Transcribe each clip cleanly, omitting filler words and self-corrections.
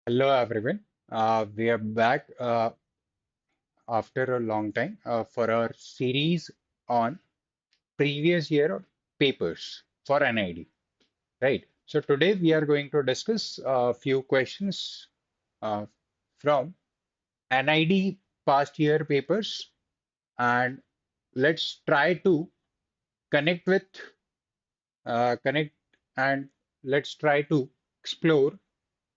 Hello everyone. We are back after a long time for our series on previous year papers for NID. Right. So today we are going to discuss a few questions uh, from NID past year papers, and let's try to connect with connect and let's try to explore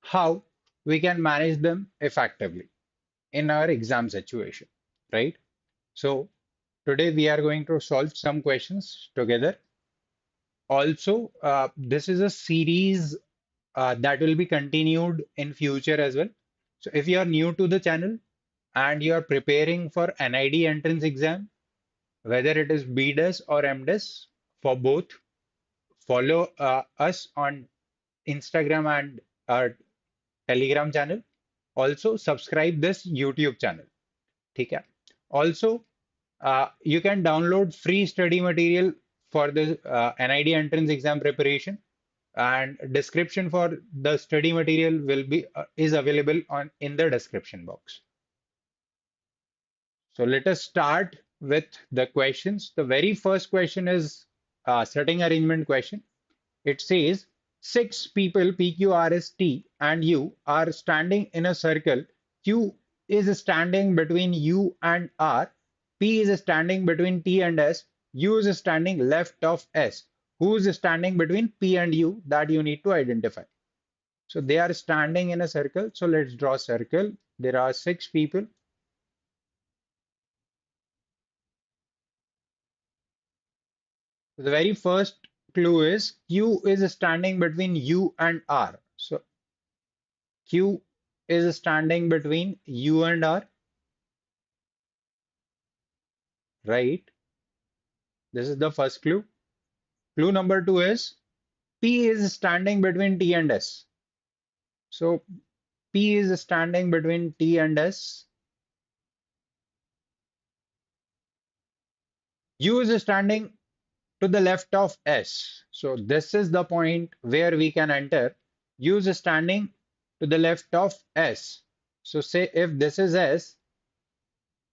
how we can manage them effectively in our exam situation, right? So today we are going to solve some questions together. Also, this is a series that will be continued in future as well. So if you are new to the channel and you are preparing for NID entrance exam, whether it is BDES or MDES, for both, follow us on Instagram and our Telegram channel. Also, subscribe this YouTube channel. ठीक है? Also, you can download free study material for the NID entrance exam preparation, and description for the study material will be is available on in the description box. So let us start with the questions. The very first question is setting arrangement question. It says six people P, Q, R, S, T and U are standing in a circle. Q is standing between U and R. P is standing between T and S. U is standing left of S. Who is standing between P and U? That you need to identify. So they are standing in a circle. So let's draw a circle. There are six people. The very first clue is Q is standing between U and R. So Q is standing between U and R, right? This is the first clue. Clue number two is P is standing between T and S. So P is standing between T and S. U is standing to the left of S. So this is the point where we can enter. U is standing to the left of S. So say if this is S,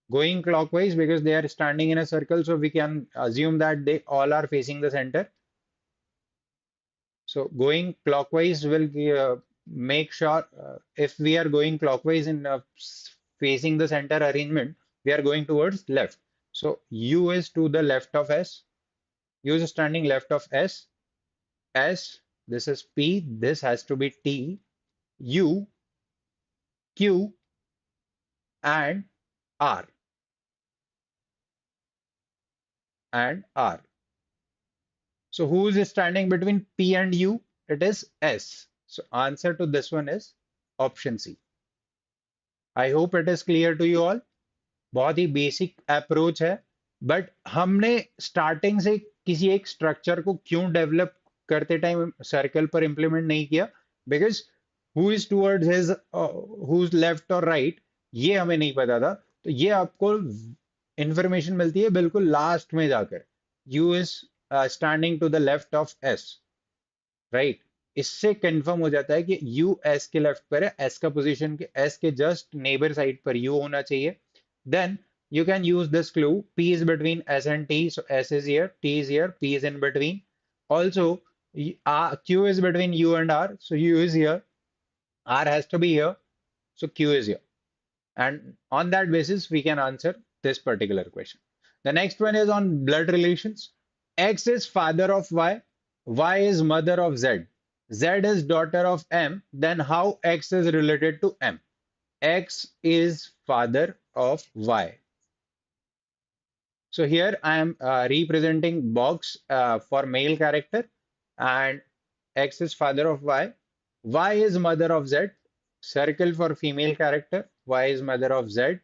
going clockwise because they are standing in a circle, so we can assume that they all are facing the center. So going clockwise will make sure if we are going clockwise in facing the center arrangement, we are going towards left. So U is to the left of S. U is standing left of S. S, this is P, this has to be T, U, Q, and R, and R. So who is standing between P and U? It is S. So answer to this one is option C. I hope it is clear to you all. बहुत ही basic approach है, but हमने starting से किसी एक structure को क्यों develop करते time circle पर इंप्लीमेंट नहीं किया? Because who is towards his who is left और राइट, ये हमें नहीं पता था. तो ये आपको इंफॉर्मेशन मिलती है बिल्कुल लास्ट में जाकर. U is standing to the left of S, right? इससे कंफर्म हो जाता है कि यू एस के लेफ्ट पर है. एस का पोजीशन के एस के जस्ट नेबर साइड पर यू होना चाहिए. Then you can use this clue. P is between S and T. So S is here, T is here, P is in between. Also, Q is between U and R. So U is here. R has to be here. So Q is here. And on that basis, we can answer this particular question. The next one is on blood relations. X is father of Y. Y is mother of Z. Z is daughter of M. Then how X is related to M? X is father of Y. So here I am representing box for male character, and X is father of Y. Y is mother of Z. Circle for female character. Y is mother of Z.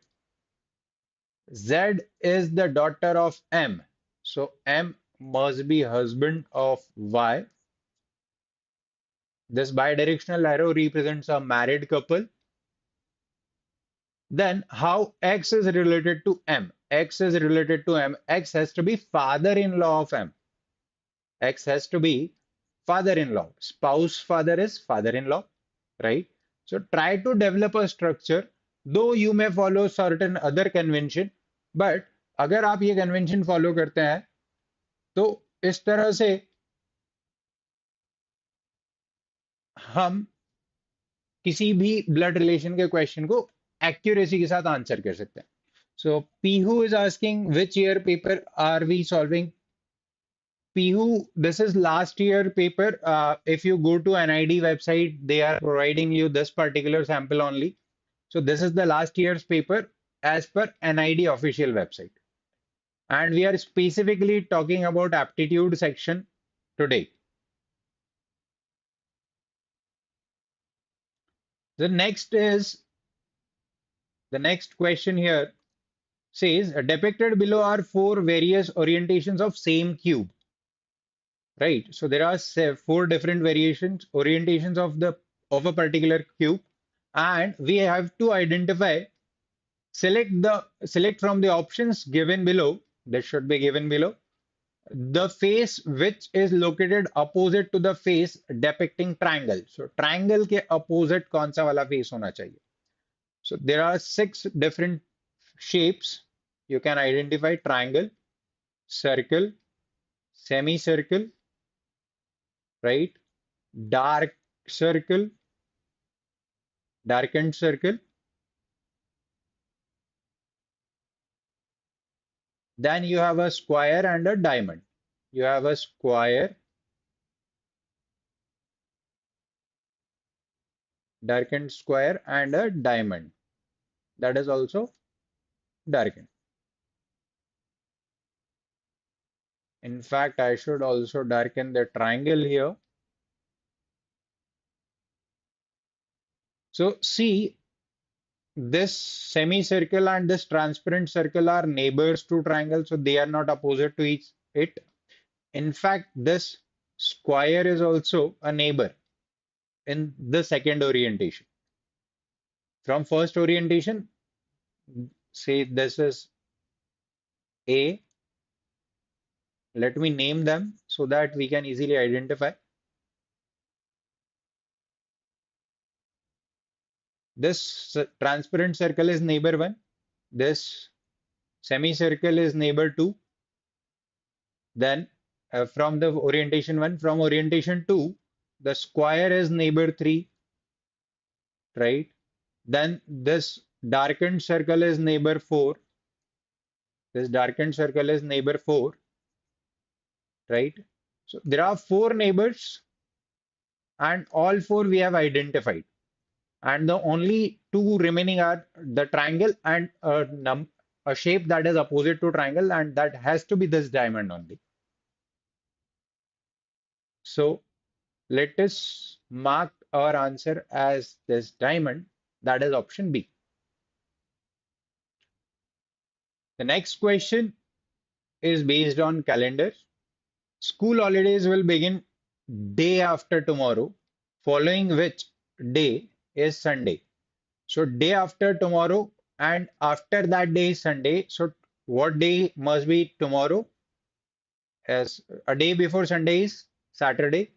Z is the daughter of M. So M must be husband of Y. This bidirectional arrow represents a married couple. Then how X is related to M? X is related to M. X has to be father-in-law of M. X has to be father-in-law. Spouse father is father-in-law, right? So try to develop a structure, though you may follow certain other convention, but अगर आप ये convention follow करते हैं तो इस तरह से हम किसी भी ब्लड रिलेशन के क्वेश्चन को एक्यूरेसी के साथ आंसर कर सकते हैं. So Pihu is asking which year paper are we solving? Pihu, this is last year paper. If you go to NID website, they are providing you this particular sample only. So this is the last year's paper as per NID official website. And we are specifically talking about aptitude section today. The next question here says depicted below are four various orientations of same cube. Right. So there are four different orientations of a particular cube, and we have to identify, select from the options given below. That should be given below. The face which is located opposite to the face depicting triangle. So triangle के opposite कौन सा वाला face होना चाहिए? So there are six different shapes. You can identify triangle, circle, semicircle, right? Dark circle, darkened circle. Then you have a square and a diamond. You have a square, darkened square, and a diamond. That is also darkened. In fact, I should also darken the triangle here. So see, this semicircle and this transparent circle are neighbors to triangle, so they are not opposite to it. In fact, this square is also a neighbor in the second orientation. From first orientation, say this is A. Let me name them so that we can easily identify. This transparent circle is neighbor 1. This semicircle is neighbor 2. Then from the orientation 1, from orientation 2, the square is neighbor 3, right? Then this darkened circle is neighbor 4. This darkened circle is neighbor 4, right? So there are four neighbors and all four we have identified. And the only two remaining are the triangle and a shape that is opposite to triangle, and that has to be this diamond only. So let us mark our answer as this diamond, that is option B. The next question is based on calendar. School holidays will begin day after tomorrow, following which day is Sunday. So day after tomorrow and after that day is Sunday. So what day must be tomorrow? As a day before Sunday is Saturday,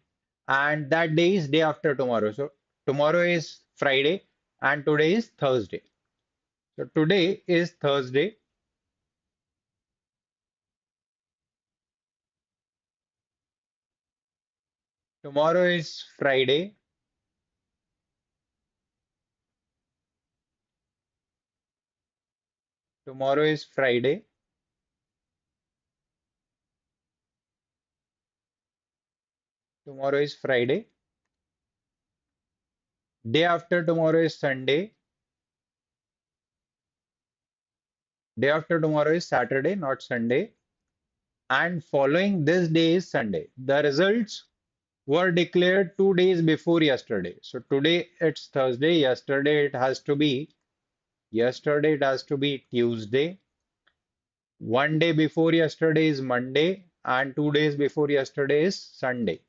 and that day is day after tomorrow. So tomorrow is Friday and today is Thursday. So today is Thursday. Tomorrow is Friday. Tomorrow is Friday. Tomorrow is Friday. Day after tomorrow is Sunday. Day after tomorrow is Saturday, not Sunday. And following this day is Sunday. The results were declared 2 days before yesterday. So today it's Thursday. Yesterday it has to be Tuesday. One day before yesterday is Monday, and 2 days before yesterday is Sunday.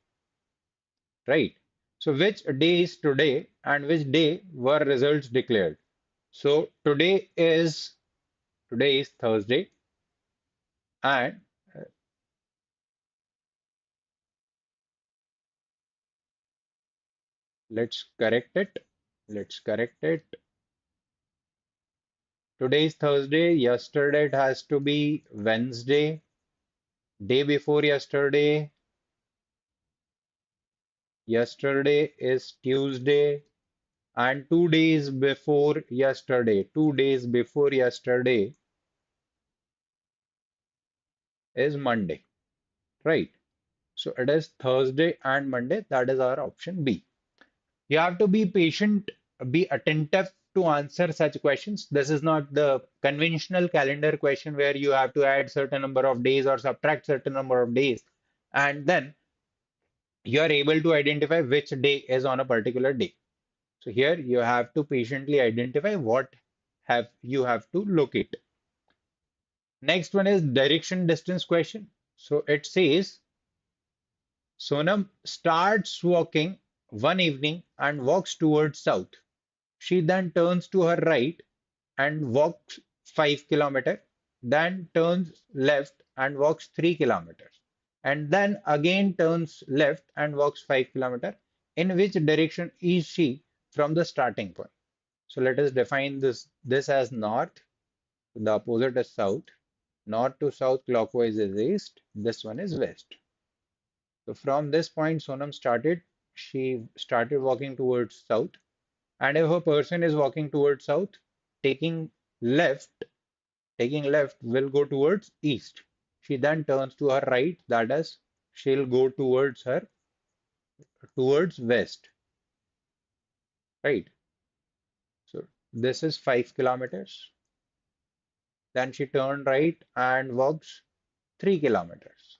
Right? So which day is today and which day were results declared? So today is Thursday, and let's correct it. Let's correct it. Today is Thursday. Yesterday it has to be Wednesday. Day before yesterday. Yesterday is Tuesday. And 2 days before yesterday. 2 days before yesterday is Monday. Right. So it is Thursday and Monday. That is our option B. You have to be patient, be attentive to answer such questions. This is not the conventional calendar question where you have to add certain number of days or subtract certain number of days, and then you are able to identify which day is on a particular day. So here you have to patiently identify what have you have to locate. Next one is direction distance question. So it says Sonam starts walking one evening and walks towards south. She then turns to her right and walks 5 kilometers, then turns left and walks 3 kilometers, and then again turns left and walks 5 kilometers. In which direction is she from the starting point? So let us define this as north. The opposite is south. North to south clockwise is east. This one is west. So from this point, Sonam started. She started walking towards south. And if a person is walking towards south, taking left, taking left will go towards east. She then turns to her right, that is, she'll go towards west, right? So this is 5 kilometers. Then she turned right and walks 3 kilometers.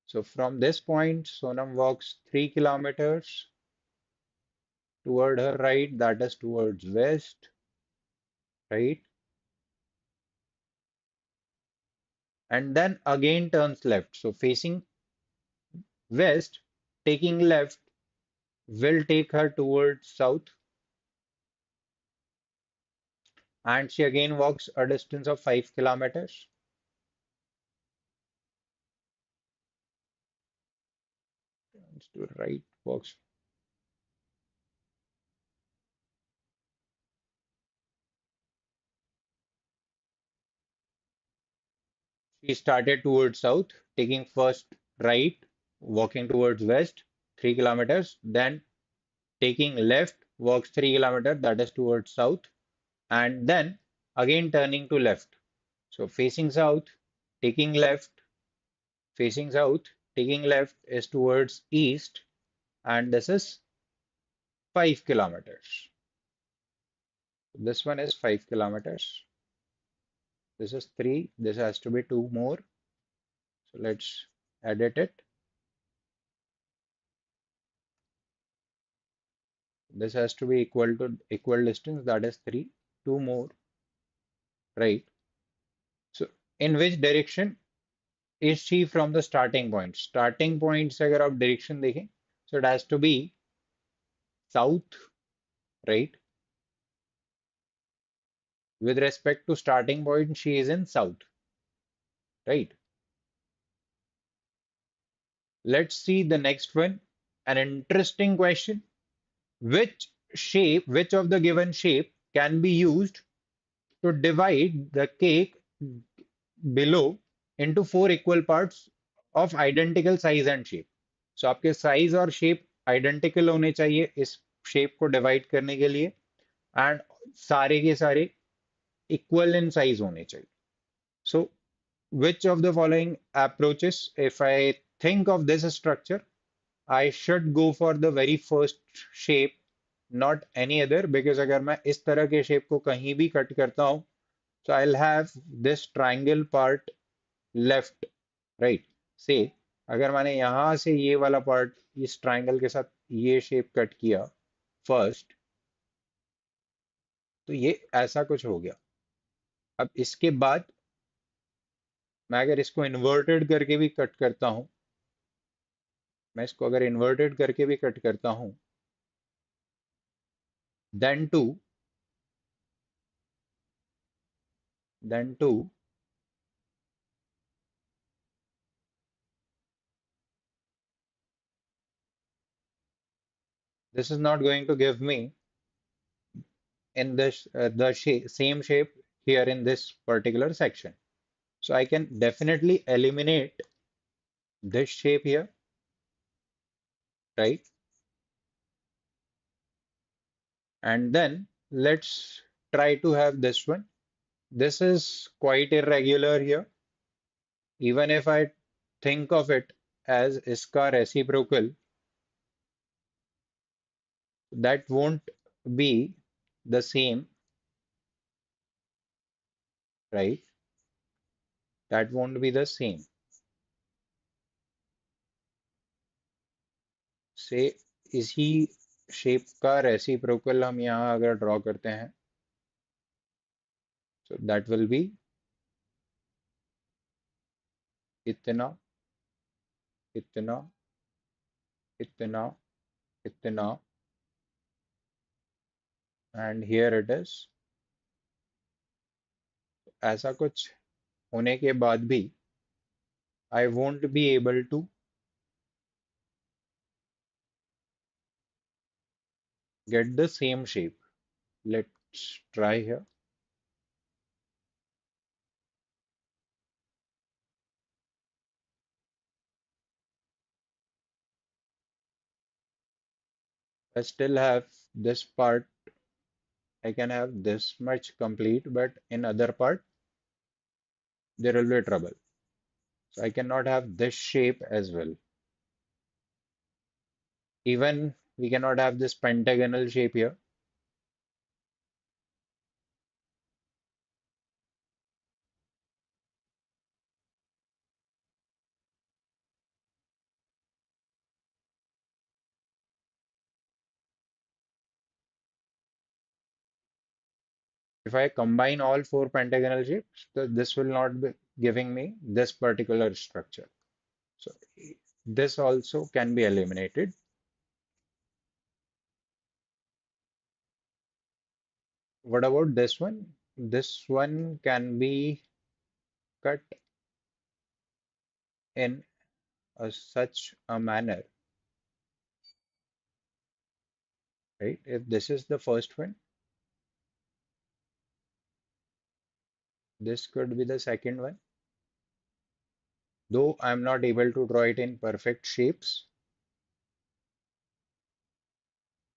So from this point, Sonam walks 3 kilometers toward her right, that is towards west, right? And then again turns left. So facing west, taking left will take her towards south, and she again walks a distance of 5 kilometers. Turns to right, walks. She started towards south, taking first right, walking towards west, 3 kilometers, then taking left, walks 3 kilometers, that is towards south, and then again turning to left. So facing south, taking left, facing south, taking left is towards east, and this is 5 kilometers. This one is 5 kilometers. This is 3. This has to be 2 more. So let's edit it. This has to be equal to equal distance, that is 3. 2 more, right? So in which direction is she from the starting point? Starting point से अगर आप direction देखें, so it has to be south, right? With respect to starting point, she is in south, right? Let's see the next one. An interesting question. Which of the given shape can be used to divide the cake below into 4 equal parts of identical size and shape? So आपके size और shape identical होने चाहिए इस shape को divide करने के लिए, and सारे के सारे equal in size होने चाहिए. So which of the following approaches, if I think of this structure, I should go for the very first shape, not any other, because अगर मैं इस तरह के shape को कहीं भी cut करता हूँ, so I'll have this triangle part left, right? Say अगर मैंने यहाँ से ये वाला part इस triangle के साथ ये shape cut किया first, तो ये ऐसा कुछ हो गया. अब इसके बाद मैं अगर इसको inverted करके भी cut करता हूँ, मैं इसको अगर inverted करके भी cut करता हूँ, then too, then too This is not going to give me in this the same shape here in this particular section. So I can definitely eliminate this shape here, right? And then let's try to have this one. This is quite irregular here. Even if I think of it as iska reciprocal, that won't be the same, right? That won't be the same. से इसी shape का reciprocal हम यहाँ अगर draw करते हैं, so that will be इतना इतना इतना इतना and here it is. ऐसा कुछ होने के बाद भी I won't be able to get the same shape. Let's try here. I still have this part. I can have this much complete, but in other part there will be trouble. So I cannot have this shape as well. Even we cannot have this pentagonal shape here. If I combine all four pentagonal shapes, this will not be giving me this particular structure. So this also can be eliminated. What about this one? This one can be cut in such a manner, right? If this is the first one, this could be the second one. Though I'm not able to draw it in perfect shapes,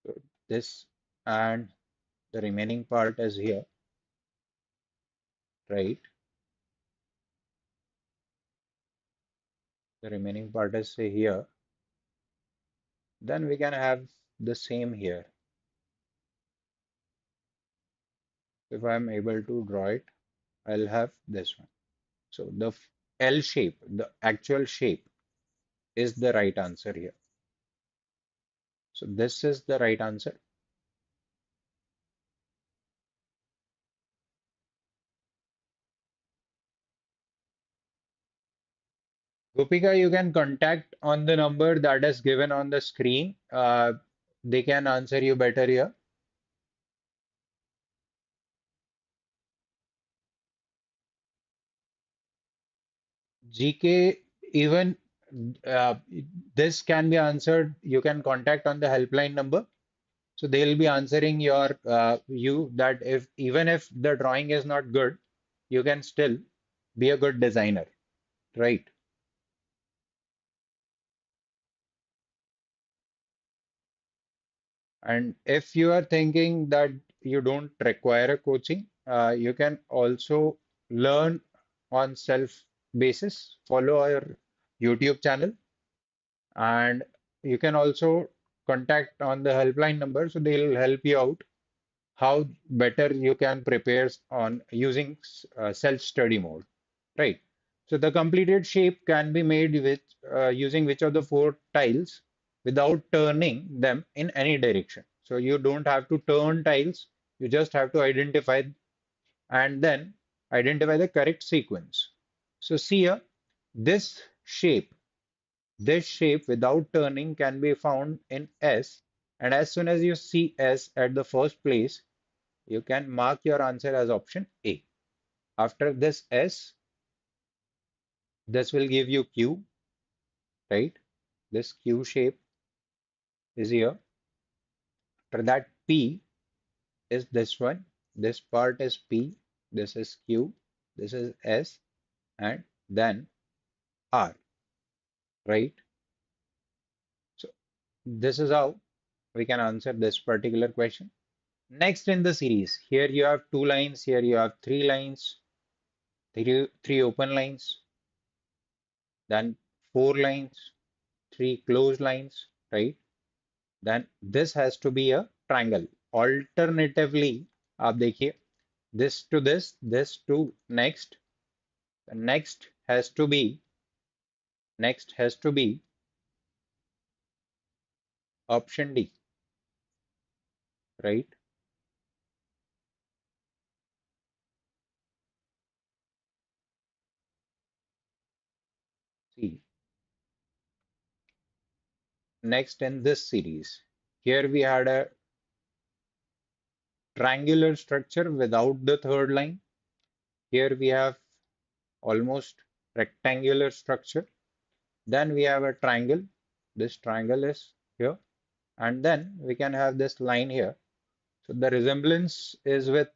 so this and the remaining part is here, right? The remaining part is say here. Then we can have the same here. If I'm able to draw it, I'll have this one. So the L shape, the actual shape, is the right answer here. So this is the right answer. Gopika, you can contact on the number that is given on the screen. They can answer you better here. GK, even uh, this can be answered. You can contact on the helpline number. So they'll be answering you that if even if the drawing is not good, you can still be a good designer, right? And if you are thinking that you don't require a coaching, you can also learn on self basis, follow our YouTube channel, and you can also contact on the helpline number. So they'll help you out how better you can prepare on using self-study mode, right? So the completed shape can be made with using which of the four tiles without turning them in any direction. So you don't have to turn tiles, you just have to identify and then identify the correct sequence. So see here, this shape, this shape without turning can be found in S, and as soon as you see S at the first place, you can mark your answer as option A. After this S, this will give you Q, right? This Q shape is here. After that, P is this one. This part is P. This is Q. This is S. And then R, right? So this is how we can answer this particular question. Next in the series, here you have two lines, here you have three lines, three open lines, then four lines, three closed lines, right? Then this has to be a triangle. Alternatively, आप देखिए, this to next, the next has to be option D, right? See, next in this series, here we had a triangular structure without the third line. Here we have almost rectangular structure. Then we have a triangle. This triangle is here. And then we can have this line here. So the resemblance is with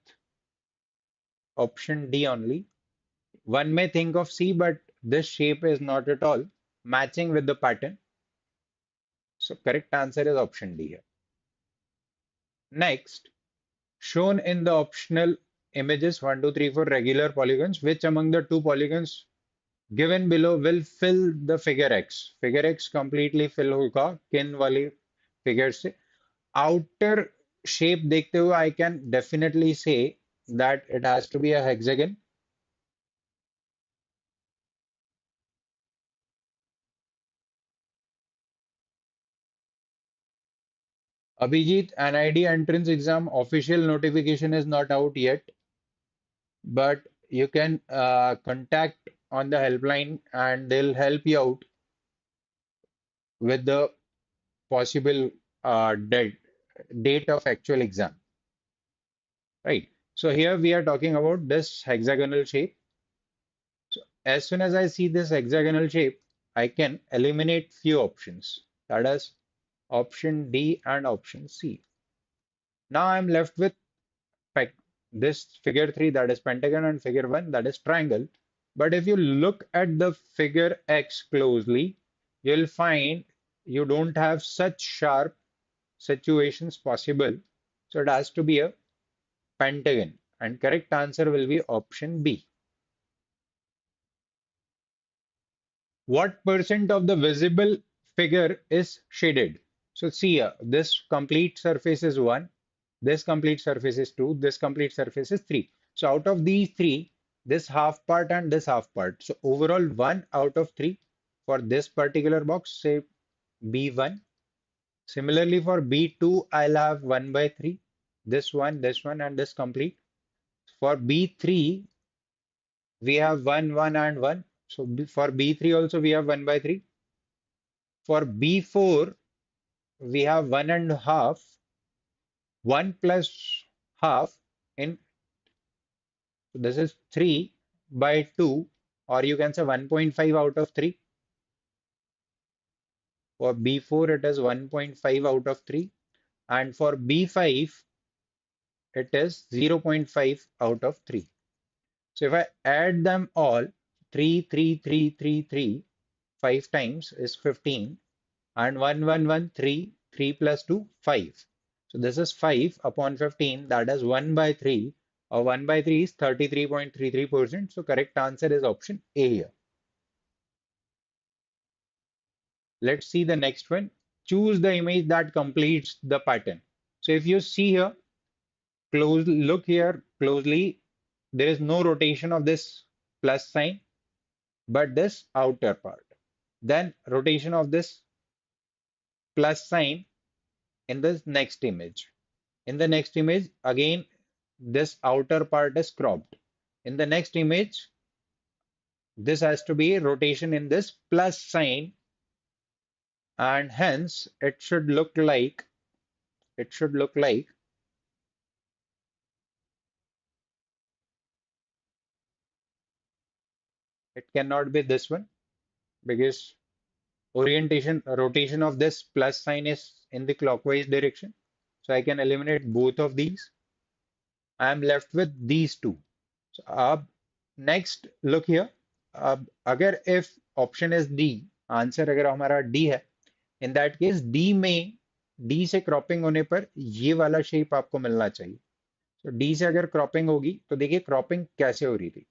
option D only. One may think of C, but this shape is not at all matching with the pattern. So correct answer is option D here. Next, shown in the optional images 1, 2, 3, 4 regular polygons, which among the two polygons given below will fill the figure X? Figure X completely fill होगा किन वाली figure से? Outer shape देखते हुए I can definitely say that it has to be a hexagon. Abhijit, NID entrance exam official notification is not out yet, but you can contact on the helpline and they'll help you out with the possible date of actual exam, right? So here we are talking about this hexagonal shape. So as soon as I see this hexagonal shape, I can eliminate few options. That is option D and option C. Now I'm left with this figure 3, that is pentagon, and figure 1, that is triangle. But if you look at the figure X closely, you'll find you don't have such sharp situations possible. So it has to be a pentagon. And correct answer will be option B. What percent of the visible figure is shaded? So see here, this complete surface is 1, this complete surface is 2, this complete surface is 3. So out of these three, this half part and this half part. So overall 1 out of 3 for this particular box, say B1. Similarly for B2, I'll have 1 by 3, this one, and this complete. For B3, we have 1, 1, and 1. So for B3 also we have 1 by 3. For B4, we have 1 and half, 1 plus half in, so this is 3 by 2, or you can say 1.5 out of 3. For B4, it is 1.5 out of 3. And for B5, it is 0.5 out of 3. So if I add them all, 3, 3, 3, 3, 3, 5 times is 15, and 1, 1, 1, 3, 3 plus 2, 5. So this is 5 upon 15, that is 1 by 3, or 1 by 3 is 33.33%. So correct answer is option A here. Let's see the next one. Choose the image that completes the pattern. So if you see here, look here closely, there is no rotation of this plus sign, but this outer part. Then rotation of this plus sign in the next image. In the next image, again, this outer part is cropped. In the next image, this has to be rotation in this plus sign, and hence it should look like it cannot be this one, because rotation of this plus sign is in the clockwise direction. So I can eliminate both of these. I am left with these two. So next look here. अब अगर if option is D, answer अगर हमारा D है, in that case D में D से cropping होने पर ये वाला शेप आपको मिलना चाहिए. तो D से अगर क्रॉपिंग होगी तो देखिए क्रॉपिंग कैसे हो रही थी.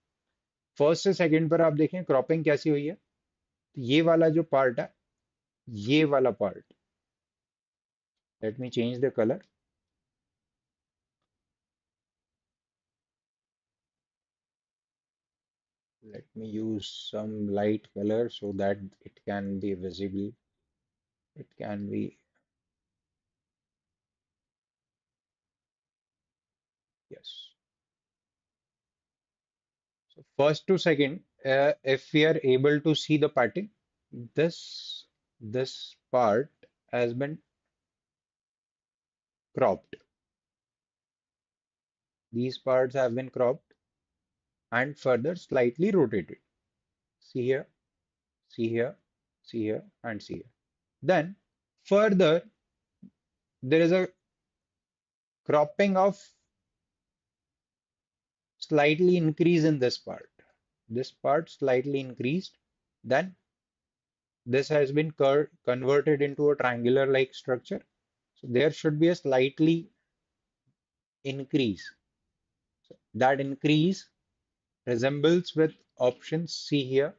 फर्स्ट से सेकंड पर आप देखें क्रॉपिंग कैसी हुई है. तो ये वाला जो पार्ट है, ये वाला part, let me change the colour. Let me use some light color so that it can be visible. It can be, yes. So first to second, if we are able to see the pattern, this part has been cropped. These parts have been cropped and further slightly rotated. See here, see here, see here, and see here. Then further, there is a cropping of slightly increase in this part. This part slightly increased. Then this has been converted into a triangular like structure. So there should be a slightly increase. So that increase resembles with option C here.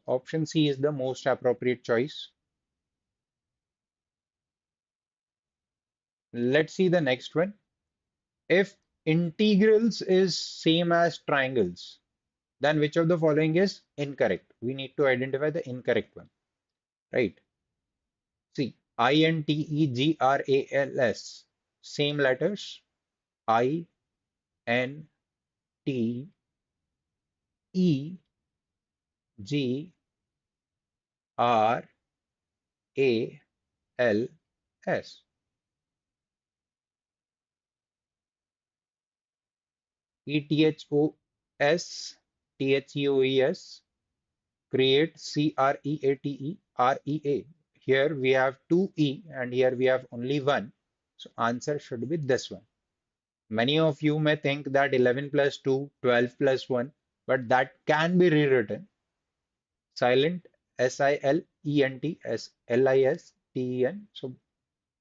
Option C is the most appropriate choice. Let's see the next one. If integrals is same as triangles, then which of the following is incorrect? We need to identify the incorrect one, right? See, INTEGRALS, same letters, I, N, T, E, G, R, A, L, S. ETHOS, THEOES, create, CREATE, REA. Here we have two E and here we have only one. So answer should be this one. Many of you may think that 11 plus 2, 12 plus 1, but that can be rewritten. Silent, SILENT, SLISTEN. So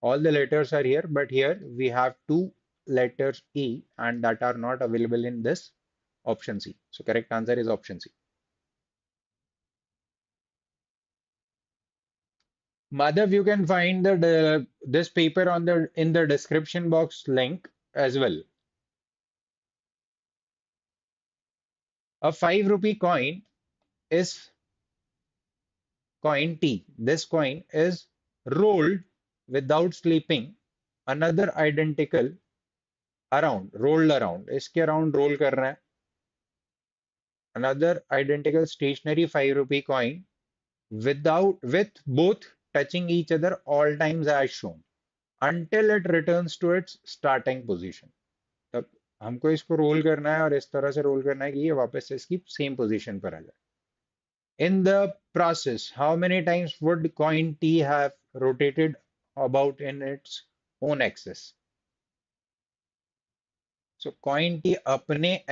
all the letters are here, but here we have two letters E and that are not available in this option C. So correct answer is option C. Madhav, you can find this paper on the in the description box link as well. A 5 rupee coin is coin T. This coin is rolled without sleeping. Another identical around, rolled around. इसके around roll कर रहे हैं. Another identical stationary 5 rupee coin with both touching each other all times as shown until it returns to its starting position. तब हमको इसको role करना है और इस तरह से रोल करना है कि ये वापस से इसकी सेम पोजीशन पर आ जाए. In the process, how many times would coin T have rotated about in its own axis? So coin T अपने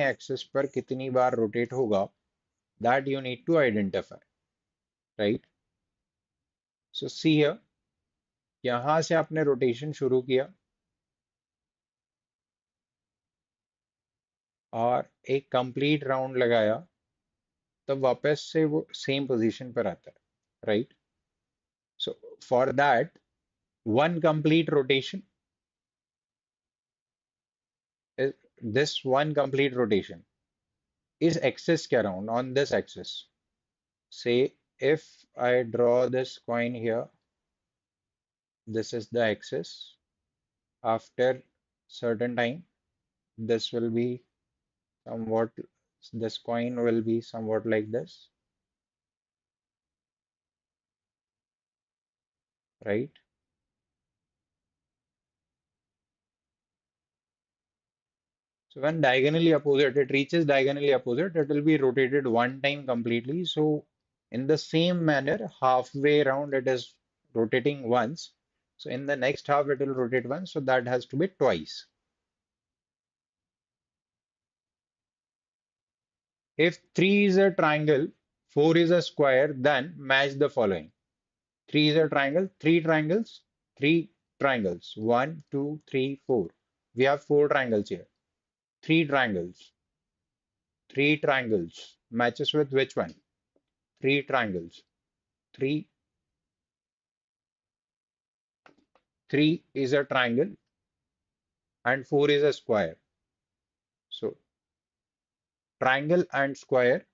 एक्सेस पर कितनी बार रोटेट होगा, that you need to identify, right? So see here, यहां से आपने rotation शुरू किया और एक कंप्लीट राउंड लगाया, तब वापस से वो सेम पोजीशन पर आता है, right? So for that one complete rotation is this one complete rotation is axis के around on this axis. Say if I draw this coin here, this is the axis. After certain time, this will be somewhat, this coin will be somewhat like this, right? So when diagonally opposite, it reaches diagonally opposite, it will be rotated one time completely. So in the same manner, halfway around it is rotating once. So in the next half, it will rotate once. So that has to be twice. If 3 is a triangle, 4 is a square, then match the following. 3 is a triangle, 3 triangles, 3 triangles. 1, 2, 3, 4. We have 4 triangles here. 3 triangles. 3 triangles. Matches with which one? 3 triangles. 3, 3 is a triangle and 4 is a square. So triangle and square.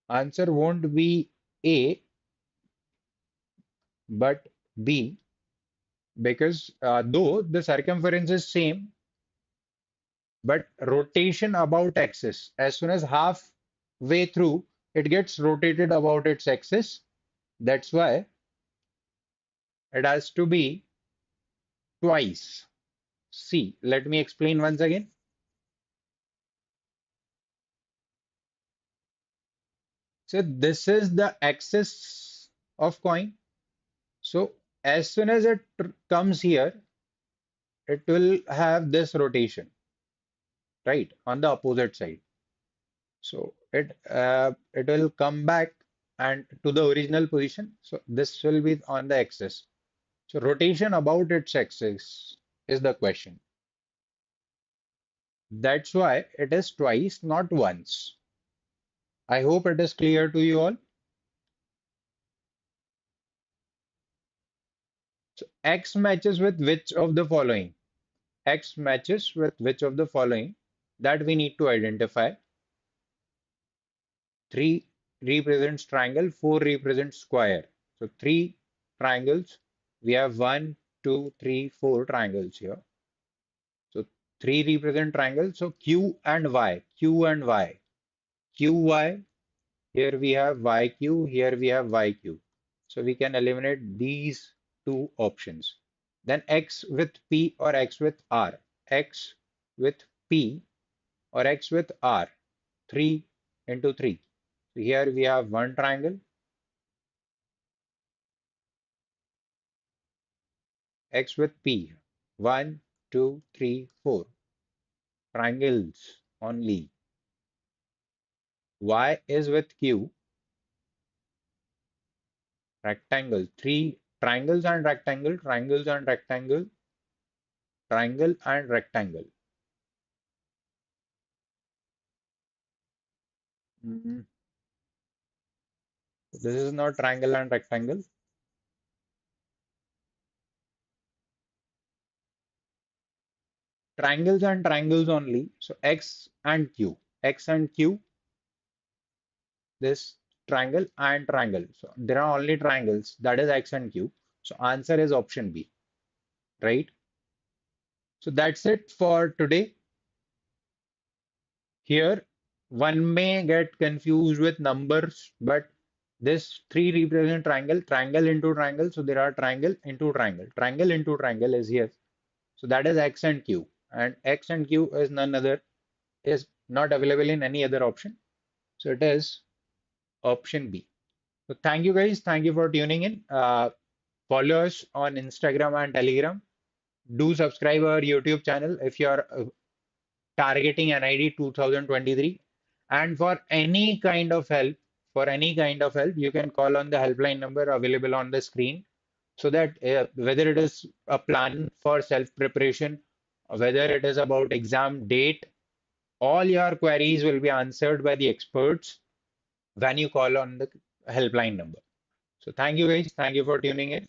Answer won't be A, but B, because though the circumference is same, but rotation about axis. As soon as half way through, it gets rotated about its axis. That's why it has to be twice. See, let me explain once again. So this is the axis of coin. So as soon as it comes here, it will have this rotation, right, on the opposite side. So it will come back and to the original position. So this will be on the axis. So rotation about its axis is the question. That's why it is twice, not once. I hope it is clear to you all. So X matches with which of the following? X matches with which of the following that we need to identify. 3 represents triangle, 4 represents square. So 3 triangles. We have 1, 2, 3, 4 triangles here. So 3 represent triangles. So Q and Y, Q and Y, QY. Here we have YQ, here we have YQ. So we can eliminate these two options. Then X with P or X with R. X with P or X with R. 3 into 3. So here we have one triangle. X with P. 1, 2, 3, 4. Triangles only. Y is with Q. Rectangle. 3 triangles and rectangle, triangles and rectangle, triangle and rectangle. Mhm. This is not triangle and rectangle. Triangles and triangles only. So X and Q. X and Q, this triangle and triangle. So there are only triangles. That is X and Q. So answer is option B, right? So that's it for today. Here, one may get confused with numbers, but this 3 represent triangle, triangle into triangle. So there are triangle into triangle. Triangle into triangle is here. So that is X and Q. And X and Q is none other, is not available in any other option. So it is option B. So thank you guys. Thank you for tuning in. Follow us on Instagram and Telegram. Do subscribe our YouTube channel if you are targeting NID 2023. And for any kind of help, you can call on the helpline number available on the screen. So that whether it is a plan for self preparation, whether it is about exam date, all your queries will be answered by the experts when you call on the helpline number. So thank you guys. Thank you for tuning in.